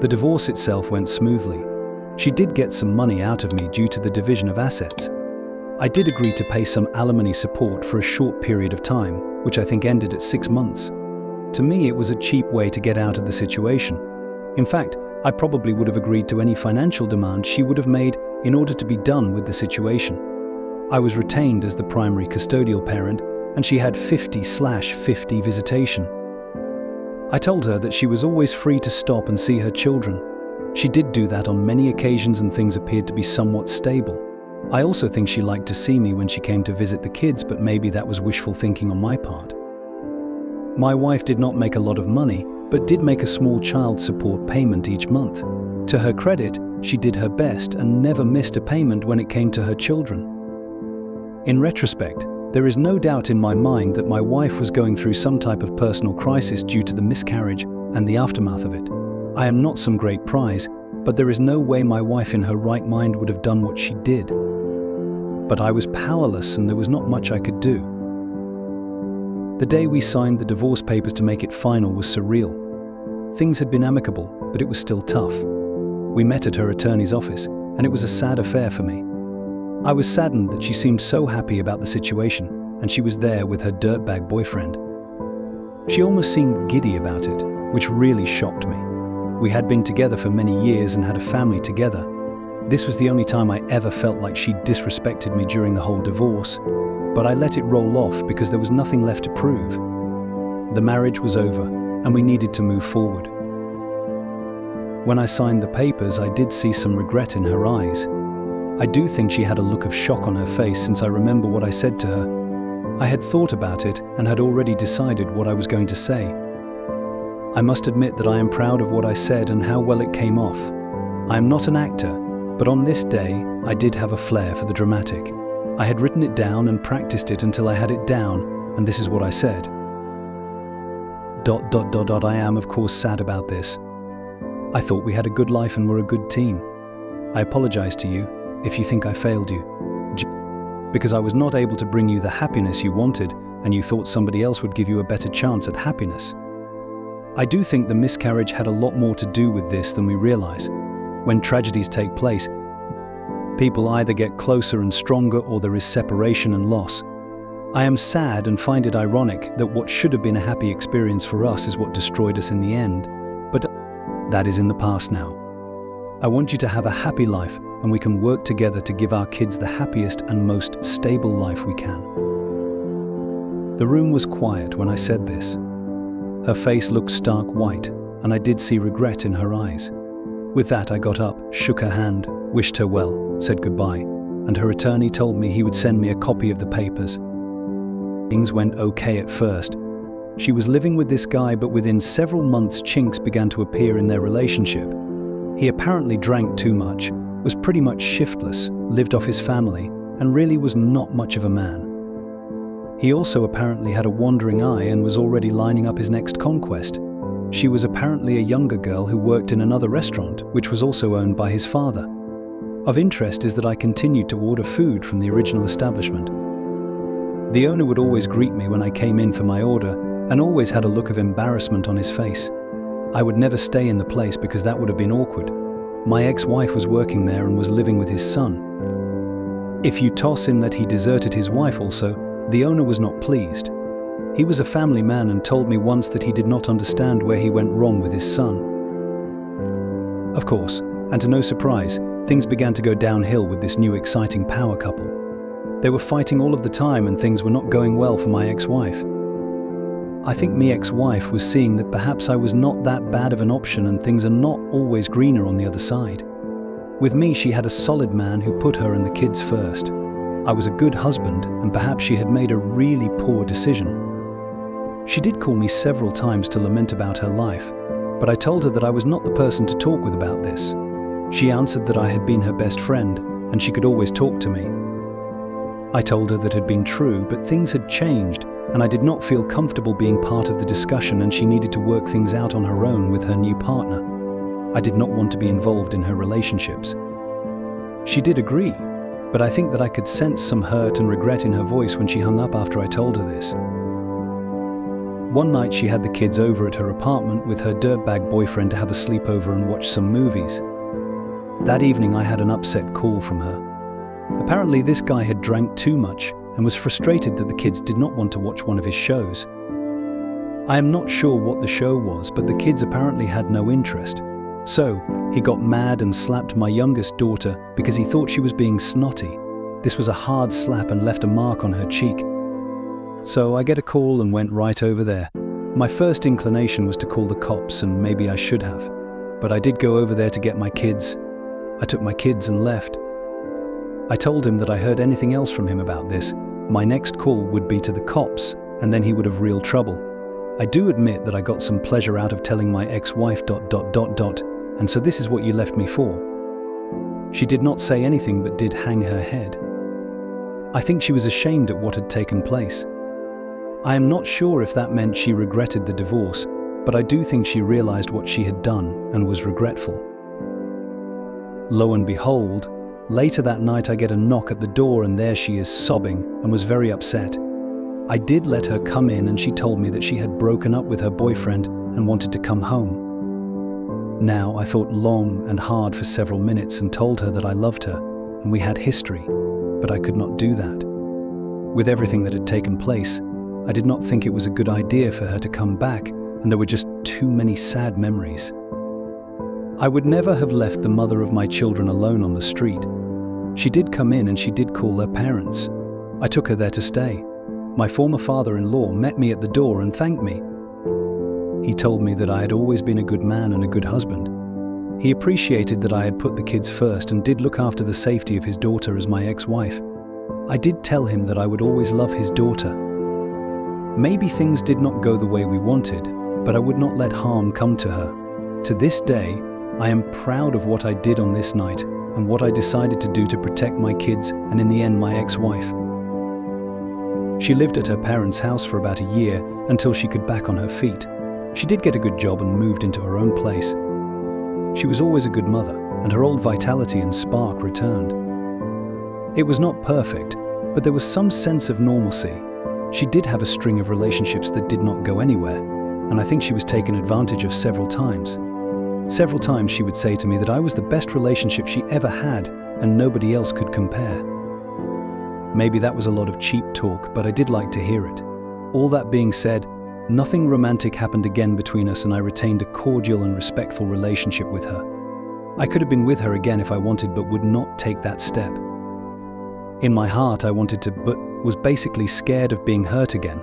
The divorce itself went smoothly. She did get some money out of me due to the division of assets. I did agree to pay some alimony support for a short period of time, which I think ended at 6 months. To me, it was a cheap way to get out of the situation. In fact, I probably would have agreed to any financial demand she would have made in order to be done with the situation. I was retained as the primary custodial parent, and she had 50/50 visitation. I told her that she was always free to stop and see her children. She did do that on many occasions and things appeared to be somewhat stable. I also think she liked to see me when she came to visit the kids, but maybe that was wishful thinking on my part. My wife did not make a lot of money, but did make a small child support payment each month. To her credit, she did her best and never missed a payment when it came to her children. In retrospect, there is no doubt in my mind that my wife was going through some type of personal crisis due to the miscarriage and the aftermath of it. I am not some great prize, but there is no way my wife in her right mind would have done what she did. But I was powerless and there was not much I could do. The day we signed the divorce papers to make it final was surreal. Things had been amicable, but it was still tough. We met at her attorney's office, and it was a sad affair for me. I was saddened that she seemed so happy about the situation, and she was there with her dirtbag boyfriend. She almost seemed giddy about it, which really shocked me. We had been together for many years and had a family together. This was the only time I ever felt like she disrespected me during the whole divorce, but I let it roll off because there was nothing left to prove. The marriage was over, and we needed to move forward. When I signed the papers, I did see some regret in her eyes. I do think she had a look of shock on her face since I remember what I said to her. I had thought about it and had already decided what I was going to say. I must admit that I am proud of what I said and how well it came off. I am not an actor, but on this day, I did have a flair for the dramatic. I had written it down and practiced it until I had it down, and this is what I said. ... I am, of course, sad about this. I thought we had a good life and were a good team. I apologize to you if you think I failed you, because I was not able to bring you the happiness you wanted and you thought somebody else would give you a better chance at happiness. I do think the miscarriage had a lot more to do with this than we realize. When tragedies take place, people either get closer and stronger or there is separation and loss. I am sad and find it ironic that what should have been a happy experience for us is what destroyed us in the end, but that is in the past now. I want you to have a happy life, and we can work together to give our kids the happiest and most stable life we can. The room was quiet when I said this. Her face looked stark white, and I did see regret in her eyes. With that, I got up, shook her hand, wished her well, said goodbye, and her attorney told me he would send me a copy of the papers. Things went okay at first. She was living with this guy, but within several months chinks began to appear in their relationship. He apparently drank too much, was pretty much shiftless, lived off his family, and really was not much of a man. He also apparently had a wandering eye and was already lining up his next conquest. She was apparently a younger girl who worked in another restaurant, which was also owned by his father. Of interest is that I continued to order food from the original establishment. The owner would always greet me when I came in for my order, and always had a look of embarrassment on his face. I would never stay in the place because that would have been awkward. My ex-wife was working there and was living with his son. If you toss in that he deserted his wife also, the owner was not pleased. He was a family man and told me once that he did not understand where he went wrong with his son. Of course, and to no surprise, things began to go downhill with this new exciting power couple. They were fighting all of the time and things were not going well for my ex-wife. I think my ex-wife was seeing that perhaps I was not that bad of an option and things are not always greener on the other side. With me, she had a solid man who put her and the kids first. I was a good husband and perhaps she had made a really poor decision. She did call me several times to lament about her life, but I told her that I was not the person to talk with about this. She answered that I had been her best friend and she could always talk to me. I told her that had been true, but things had changed and I did not feel comfortable being part of the discussion and she needed to work things out on her own with her new partner. I did not want to be involved in her relationships. She did agree, but I think that I could sense some hurt and regret in her voice when she hung up after I told her this. One night she had the kids over at her apartment with her dirtbag boyfriend to have a sleepover and watch some movies. That evening I had an upset call from her. Apparently this guy had drank too much and was frustrated that the kids did not want to watch one of his shows. I am not sure what the show was, but the kids apparently had no interest. So, he got mad and slapped my youngest daughter because he thought she was being snotty. This was a hard slap and left a mark on her cheek. So I get a call and went right over there. My first inclination was to call the cops, and maybe I should have. But I did go over there to get my kids. I took my kids and left. I told him that I heard anything else from him about this, my next call would be to the cops, and then he would have real trouble. I do admit that I got some pleasure out of telling my ex-wife ... and so this is what you left me for. She did not say anything but did hang her head. I think she was ashamed at what had taken place. I am not sure if that meant she regretted the divorce, but I do think she realized what she had done and was regretful. Lo and behold, later that night I get a knock at the door and there she is sobbing and was very upset. I did let her come in and she told me that she had broken up with her boyfriend and wanted to come home. Now I thought long and hard for several minutes and told her that I loved her and we had history, but I could not do that. With everything that had taken place, I did not think it was a good idea for her to come back, and there were just too many sad memories. I would never have left the mother of my children alone on the street. She did come in and she did call their parents. I took her there to stay. My former father-in-law met me at the door and thanked me. He told me that I had always been a good man and a good husband. He appreciated that I had put the kids first and did look after the safety of his daughter as my ex-wife. I did tell him that I would always love his daughter. Maybe things did not go the way we wanted, but I would not let harm come to her. To this day, I am proud of what I did on this night and what I decided to do to protect my kids and in the end my ex-wife. She lived at her parents' house for about a year until she could back on her feet. She did get a good job and moved into her own place. She was always a good mother, and her old vitality and spark returned. It was not perfect, but there was some sense of normalcy. She did have a string of relationships that did not go anywhere, and I think she was taken advantage of several times. Several times she would say to me that I was the best relationship she ever had and nobody else could compare. Maybe that was a lot of cheap talk, but I did like to hear it. All that being said, nothing romantic happened again between us and I retained a cordial and respectful relationship with her. I could have been with her again if I wanted but would not take that step. In my heart I wanted to, but was basically scared of being hurt again.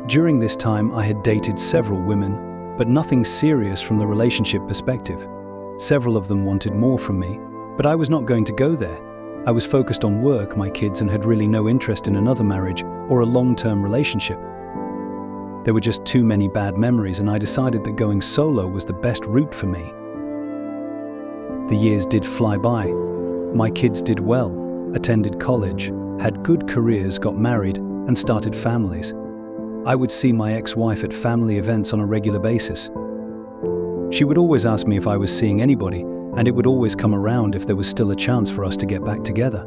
During this time I had dated several women, but nothing serious from the relationship perspective. Several of them wanted more from me, but I was not going to go there. I was focused on work, my kids, and had really no interest in another marriage or a long-term relationship. There were just too many bad memories and I decided that going solo was the best route for me. The years did fly by. My kids did well, attended college, had good careers, got married, and started families. I would see my ex-wife at family events on a regular basis. She would always ask me if I was seeing anybody, and it would always come around if there was still a chance for us to get back together.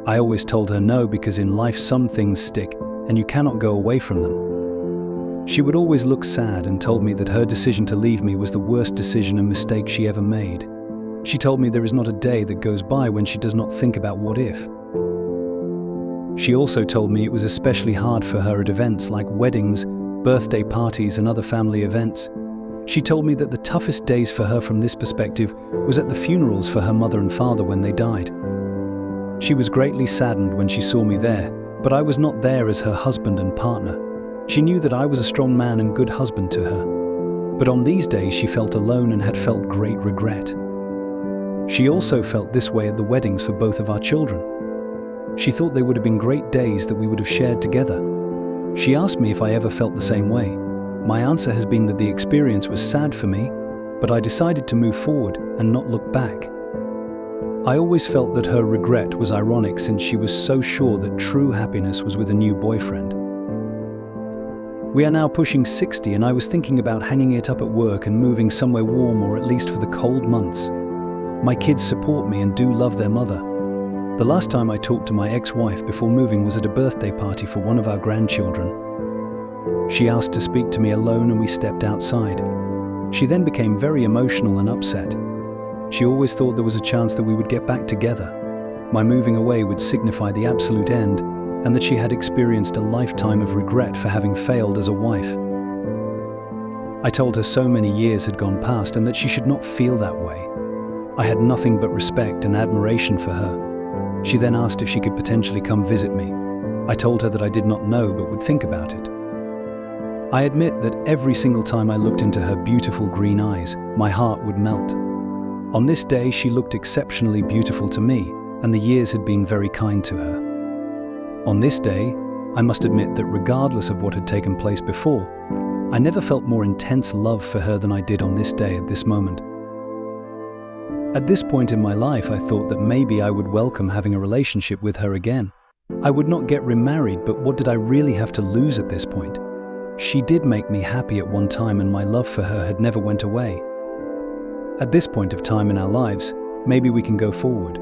I always told her no because in life some things stick, and you cannot go away from them. She would always look sad and told me that her decision to leave me was the worst decision and mistake she ever made. She told me there is not a day that goes by when she does not think about what if. She also told me it was especially hard for her at events like weddings, birthday parties, and other family events. She told me that the toughest days for her from this perspective was at the funerals for her mother and father when they died. She was greatly saddened when she saw me there, but I was not there as her husband and partner. She knew that I was a strong man and good husband to her. But on these days she felt alone and had felt great regret. She also felt this way at the weddings for both of our children. She thought they would have been great days that we would have shared together. She asked me if I ever felt the same way. My answer has been that the experience was sad for me, but I decided to move forward and not look back. I always felt that her regret was ironic since she was so sure that true happiness was with a new boyfriend. We are now pushing 60 and I was thinking about hanging it up at work and moving somewhere warm or at least for the cold months. My kids support me and do love their mother. The last time I talked to my ex-wife before moving was at a birthday party for one of our grandchildren. She asked to speak to me alone and we stepped outside. She then became very emotional and upset. She always thought there was a chance that we would get back together. My moving away would signify the absolute end, and that she had experienced a lifetime of regret for having failed as a wife. I told her so many years had gone past and that she should not feel that way. I had nothing but respect and admiration for her. She then asked if she could potentially come visit me. I told her that I did not know but would think about it. I admit that every single time I looked into her beautiful green eyes, my heart would melt. On this day, she looked exceptionally beautiful to me, and the years had been very kind to her. On this day, I must admit that regardless of what had taken place before, I never felt more intense love for her than I did on this day at this moment. At this point in my life, I thought that maybe I would welcome having a relationship with her again. I would not get remarried, but what did I really have to lose at this point? She did make me happy at one time, and my love for her had never went away. At this point of time in our lives, maybe we can go forward.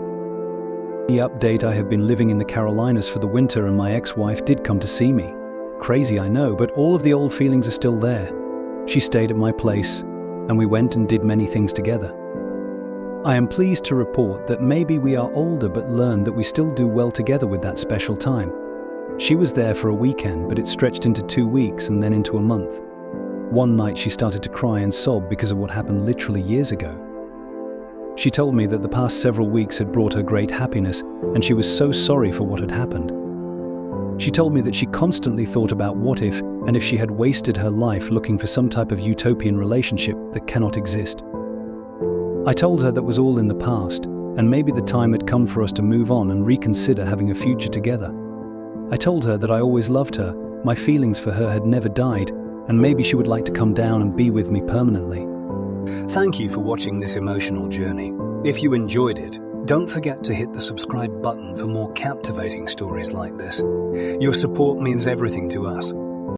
The update: I have been living in the Carolinas for the winter and my ex-wife did come to see me. Crazy, I know, but all of the old feelings are still there. She stayed at my place, and we went and did many things together. I am pleased to report that maybe we are older but learned that we still do well together with that special time. She was there for a weekend, but it stretched into 2 weeks and then into a month. One night she started to cry and sob because of what happened literally years ago. She told me that the past several weeks had brought her great happiness, and she was so sorry for what had happened. She told me that she constantly thought about what if, and if she had wasted her life looking for some type of utopian relationship that cannot exist. I told her that was all in the past, and maybe the time had come for us to move on and reconsider having a future together. I told her that I always loved her, my feelings for her had never died, and maybe she would like to come down and be with me permanently. Thank you for watching this emotional journey. If you enjoyed it, don't forget to hit the subscribe button for more captivating stories like this. Your support means everything to us.